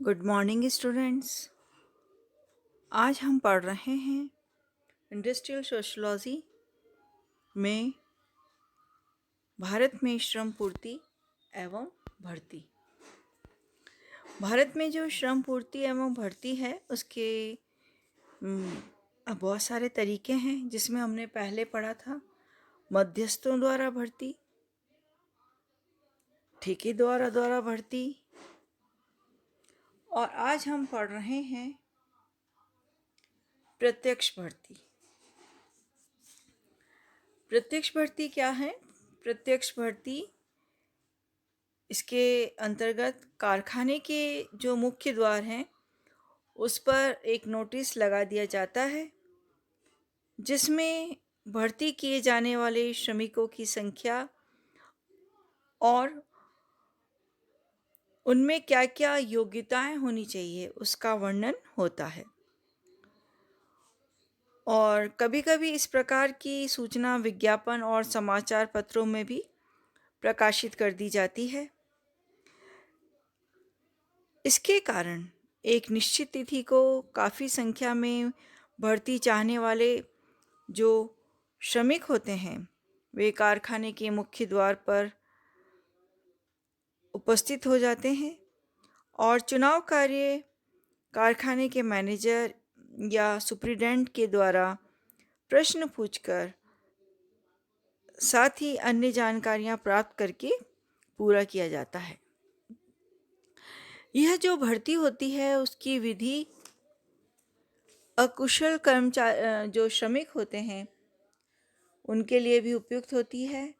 Good morning students. आज हम पढ़ रहे हैं इंडस्ट्रियल सोशोलॉजी में भारत में श्रम पूर्ति एवं भर्ती। भारत में जो श्रम पूर्ति एवं भर्ती है उसके बहुत सारे तरीके हैं, जिसमें हमने पहले पढ़ा था मध्यस्थों द्वारा भर्ती, ठेकेदारों द्वारा भर्ती, और आज हम पढ़ रहे हैं प्रत्यक्ष भर्ती। प्रत्यक्ष भर्ती क्या है? प्रत्यक्ष भर्ती इसके अंतर्गत कारखाने के जो मुख्य द्वार हैं उस पर एक नोटिस लगा दिया जाता है, जिसमें भर्ती किए जाने वाले श्रमिकों की संख्या और उनमें क्या क्या योग्यताएं होनी चाहिए उसका वर्णन होता है। और कभी-कभी इस प्रकार की सूचना विज्ञापन और समाचार पत्रों में भी प्रकाशित कर दी जाती है। इसके कारण एक निश्चित तिथि को काफ़ी संख्या में भर्ती चाहने वाले जो श्रमिक होते हैं वे कारखाने के मुख्य द्वार पर उपस्थित हो जाते हैं और चुनाव कार्य कारखाने के मैनेजर या सुप्रिटेंडेंट के द्वारा प्रश्न पूछकर साथ ही अन्य जानकारियां प्राप्त करके पूरा किया जाता है। यह जो भर्ती होती है उसकी विधि अकुशल कर्मचारी जो श्रमिक होते हैं उनके लिए भी उपयुक्त होती है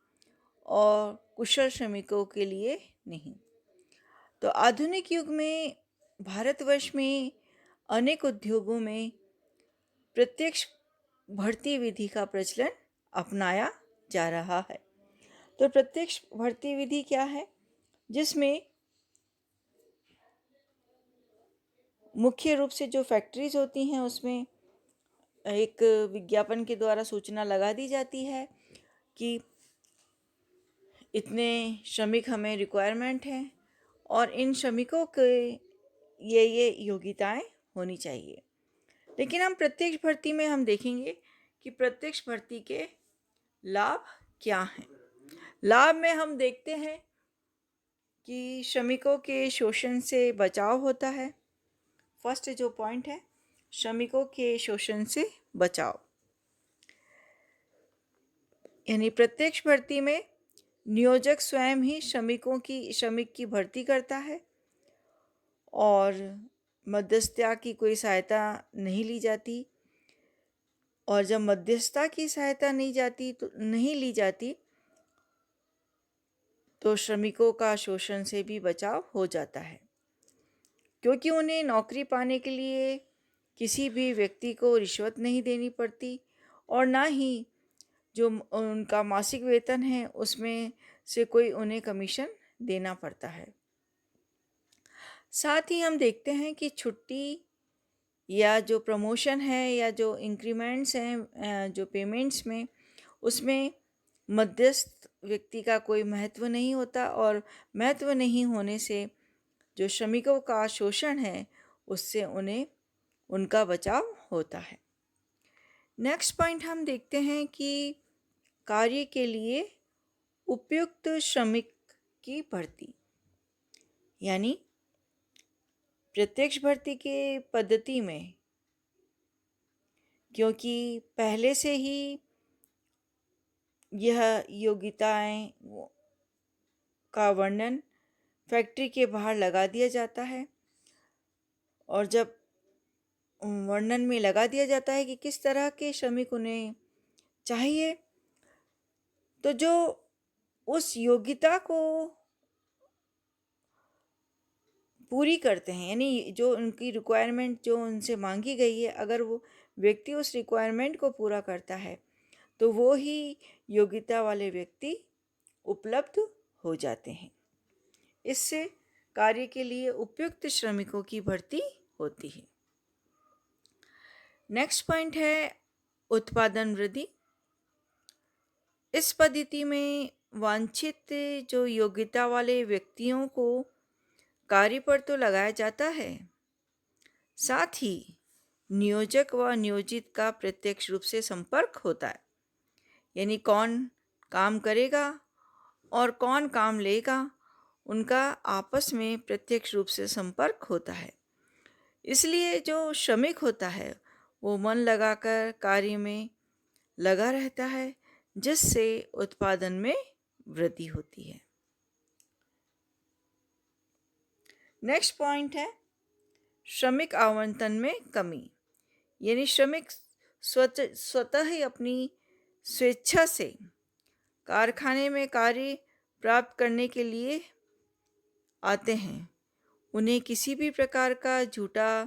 और कुशल श्रमिकों के लिए नहीं। तो आधुनिक युग में भारतवर्ष में अनेक उद्योगों में प्रत्यक्ष भर्ती विधि का प्रचलन अपनाया जा रहा है। तो प्रत्यक्ष भर्ती विधि क्या है? जिसमें मुख्य रूप से जो फैक्ट्रीज होती हैं उसमें एक विज्ञापन के द्वारा सूचना लगा दी जाती है कि इतने श्रमिक हमें रिक्वायरमेंट है और इन श्रमिकों के ये योग्यताएं होनी चाहिए। लेकिन हम प्रत्यक्ष भर्ती में हम देखेंगे कि प्रत्यक्ष भर्ती के लाभ क्या हैं। लाभ में हम देखते हैं कि श्रमिकों के शोषण से बचाव होता है। फर्स्ट जो पॉइंट है, श्रमिकों के शोषण से बचाव, यानी प्रत्यक्ष भर्ती में नियोजक स्वयं ही श्रमिक की भर्ती करता है और मध्यस्थता की कोई सहायता नहीं ली जाती। और जब मध्यस्थता की सहायता नहीं ली जाती तो श्रमिकों का शोषण से भी बचाव हो जाता है, क्योंकि उन्हें नौकरी पाने के लिए किसी भी व्यक्ति को रिश्वत नहीं देनी पड़ती और ना ही जो उनका मासिक वेतन है उसमें से कोई उन्हें कमीशन देना पड़ता है। साथ ही हम देखते हैं कि छुट्टी या जो प्रमोशन है या जो इंक्रीमेंट्स हैं, जो पेमेंट्स में, उसमें मध्यस्थ व्यक्ति का कोई महत्व नहीं होता और महत्व नहीं होने से जो श्रमिकों का शोषण है उससे उन्हें उनका बचाव होता है। नेक्स्ट पॉइंट हम देखते हैं कि कार्य के लिए उपयुक्त श्रमिक की भर्ती, यानी प्रत्यक्ष भर्ती के पद्धति में क्योंकि पहले से ही यह योग्यताएं का वर्णन फैक्ट्री के बाहर लगा दिया जाता है और जब वर्णन में लगा दिया जाता है कि किस तरह के श्रमिक उन्हें चाहिए, तो जो उस योग्यता को पूरी करते हैं, यानी जो उनकी रिक्वायरमेंट जो उनसे मांगी गई है, अगर वो व्यक्ति उस रिक्वायरमेंट को पूरा करता है तो वो ही योग्यता वाले व्यक्ति उपलब्ध हो जाते हैं। इससे कार्य के लिए उपयुक्त श्रमिकों की भर्ती होती है। नेक्स्ट पॉइंट है उत्पादन वृद्धि। इस पद्धति में वांछित जो योग्यता वाले व्यक्तियों को कार्य पर तो लगाया जाता है, साथ ही नियोजक व नियोजित का प्रत्यक्ष रूप से संपर्क होता है। यानी कौन काम करेगा और कौन काम लेगा, उनका आपस में प्रत्यक्ष रूप से संपर्क होता है। इसलिए जो श्रमिक होता है वो मन लगाकर कार्य में लगा रहता है, जिससे उत्पादन में वृद्धि होती है। नेक्स्ट पॉइंट है श्रमिक आवंटन में कमी। यानी श्रमिक स्वतः ही अपनी स्वेच्छा से कारखाने में कार्य प्राप्त करने के लिए आते हैं। उन्हें किसी भी प्रकार का झूठा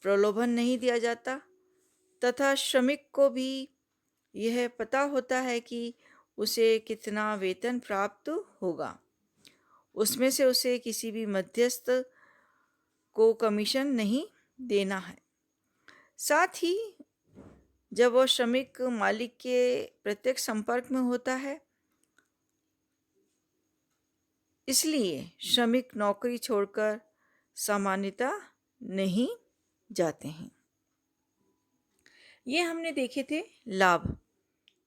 प्रलोभन नहीं दिया जाता तथा श्रमिक को भी यह पता होता है कि उसे कितना वेतन प्राप्त होगा। उसमें से उसे किसी भी मध्यस्थ को कमीशन नहीं देना है। साथ ही जब वह श्रमिक मालिक के प्रत्यक्ष संपर्क में होता है, इसलिए श्रमिक नौकरी छोड़कर सामान्यतः नहीं जाते हैं। ये हमने देखे थे लाभ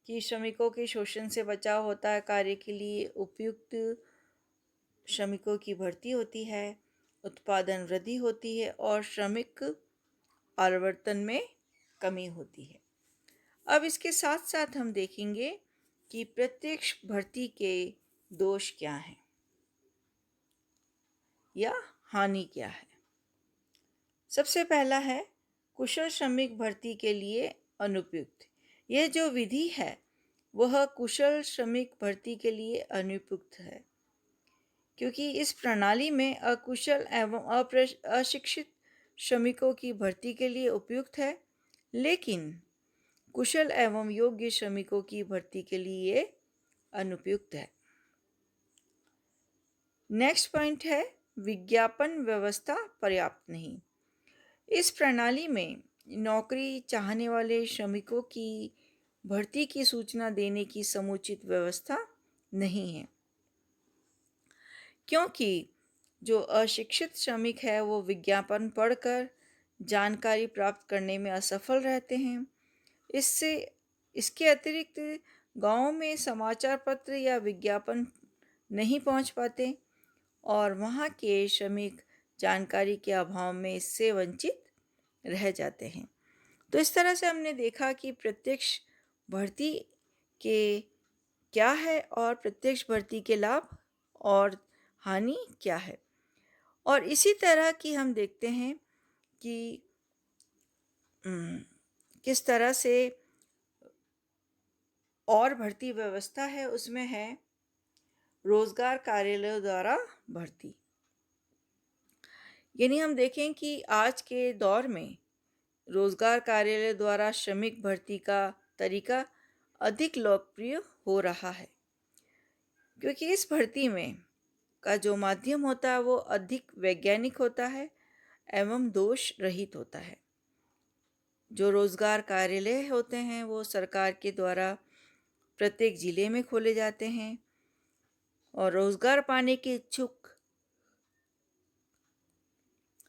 कि श्रमिकों के शोषण से बचाव होता है, कार्य के लिए उपयुक्त श्रमिकों की भर्ती होती है, उत्पादन वृद्धि होती है और श्रमिक आवर्तन में कमी होती है। अब इसके साथ साथ हम देखेंगे कि प्रत्यक्ष भर्ती के दोष क्या हैं या हानि क्या है। सबसे पहला है कुशल श्रमिक भर्ती के लिए अनुपयुक्त। यह जो विधि है वह कुशल श्रमिक भर्ती के लिए अनुपयुक्त है, क्योंकि इस प्रणाली में अकुशल एवं अशिक्षित श्रमिकों की भर्ती के लिए उपयुक्त है, लेकिन कुशल एवं योग्य श्रमिकों की भर्ती के लिए अनुपयुक्त है। नेक्स्ट पॉइंट है विज्ञापन व्यवस्था पर्याप्त नहीं। इस प्रणाली में नौकरी चाहने वाले श्रमिकों की भर्ती की सूचना देने की समुचित व्यवस्था नहीं है, क्योंकि जो अशिक्षित श्रमिक है वो विज्ञापन पढ़कर जानकारी प्राप्त करने में असफल रहते हैं। इसके अतिरिक्त गांवों में समाचार पत्र या विज्ञापन नहीं पहुंच पाते और वहां के श्रमिक जानकारी के अभाव में इससे वंचित रह जाते हैं। तो इस तरह से हमने देखा कि प्रत्यक्ष भर्ती के क्या है और प्रत्यक्ष भर्ती के लाभ और हानि क्या है। और इसी तरह की हम देखते हैं कि किस तरह से और भर्ती व्यवस्था है, उसमें है रोजगार कार्यालयों द्वारा भर्ती। यानी हम देखें कि आज के दौर में रोजगार कार्यालय द्वारा श्रमिक भर्ती का तरीका अधिक लोकप्रिय हो रहा है, क्योंकि इस भर्ती में का जो माध्यम होता है वो अधिक वैज्ञानिक होता है एवं दोष रहित होता है। जो रोजगार कार्यालय होते हैं वो सरकार के द्वारा प्रत्येक जिले में खोले जाते हैं और रोजगार पाने के इच्छुक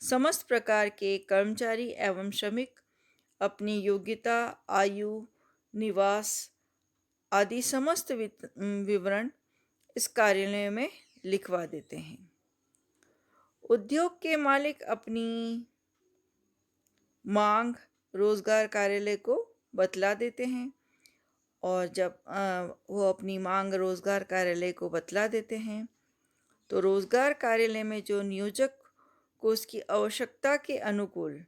समस्त प्रकार के कर्मचारी एवं श्रमिक अपनी योग्यता, आयु, निवास आदि समस्त विवरण इस कार्यालय में लिखवा देते हैं। उद्योग के मालिक अपनी मांग रोजगार कार्यालय को बतला देते हैं और जब वो अपनी मांग रोजगार कार्यालय को बतला देते हैं तो रोजगार कार्यालय में जो नियोजक को उसकी आवश्यकता के अनुकूल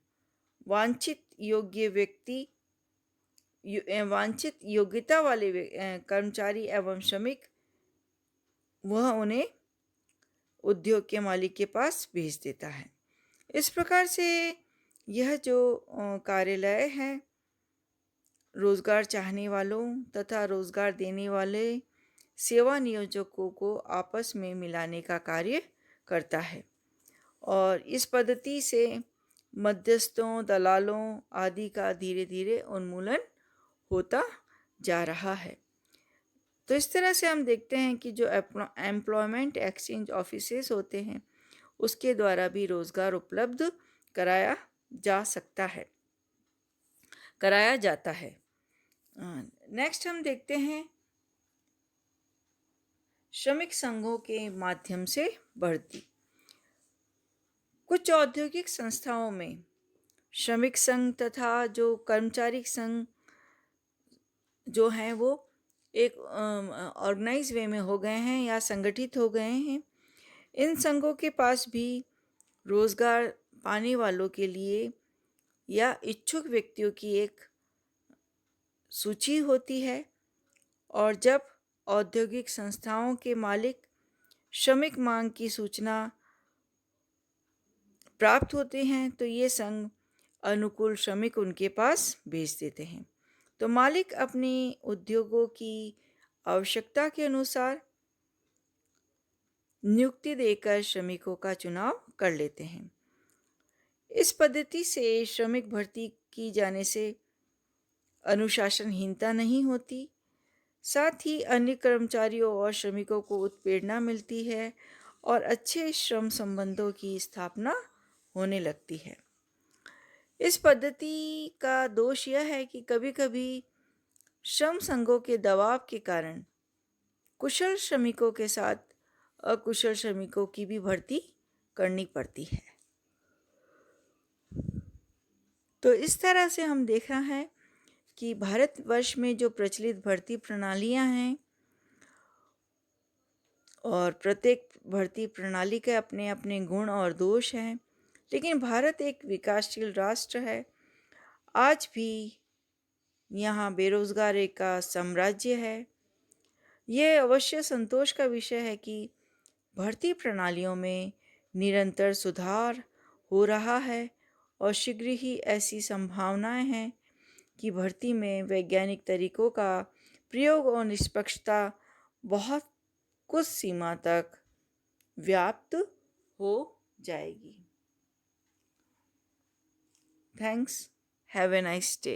वांछित योग्यता वाले कर्मचारी एवं श्रमिक वह उन्हें उद्योग के मालिक के पास भेज देता है। इस प्रकार से यह जो कार्यालय है रोजगार चाहने वालों तथा रोजगार देने वाले सेवा नियोजकों को आपस में मिलाने का कार्य करता है और इस पद्धति से मध्यस्थों, दलालों आदि का धीरे धीरे उन्मूलन होता जा रहा है। तो इस तरह से हम देखते हैं कि जो एम्प्लॉयमेंट एक्सचेंज ऑफिसेस होते हैं उसके द्वारा भी रोजगार उपलब्ध कराया जा सकता है, कराया जाता है। नेक्स्ट हम देखते हैं श्रमिक संघों के माध्यम से भर्ती। कुछ औद्योगिक संस्थाओं में श्रमिक संघ तथा जो कर्मचारी संघ जो हैं वो एक ऑर्गेनाइज वे में हो गए हैं या संगठित हो गए हैं। इन संघों के पास भी रोजगार पाने वालों के लिए या इच्छुक व्यक्तियों की एक सूची होती है, और जब औद्योगिक संस्थाओं के मालिक श्रमिक मांग की सूचना प्राप्त होते हैं तो ये संघ अनुकूल श्रमिक उनके पास भेज देते हैं। तो मालिक अपने उद्योगों की आवश्यकता के अनुसार नियुक्ति देकर श्रमिकों का चुनाव कर लेते हैं। इस पद्धति से श्रमिक भर्ती की जाने से अनुशासनहीनता नहीं होती, साथ ही अन्य कर्मचारियों और श्रमिकों को उत्प्रेरणा मिलती है और अच्छे श्रम संबंधों की स्थापना होने लगती है। इस पद्धति का दोष यह है कि कभी-कभी श्रम संघों के दबाव के कारण कुशल श्रमिकों के साथ अकुशल श्रमिकों की भी भर्ती करनी पड़ती है। तो इस तरह से हम देखा है कि भारतवर्ष में जो प्रचलित भर्ती प्रणालियां हैं और प्रत्येक भर्ती प्रणाली के अपने अपने गुण और दोष हैं, लेकिन भारत एक विकासशील राष्ट्र है। आज भी यहाँ बेरोजगारी का साम्राज्य है। ये अवश्य संतोष का विषय है कि भर्ती प्रणालियों में निरंतर सुधार हो रहा है और शीघ्र ही ऐसी संभावनाएं हैं कि भर्ती में वैज्ञानिक तरीकों का प्रयोग और निष्पक्षता बहुत कुछ सीमा तक व्याप्त हो जाएगी। Thanks. Have a nice day.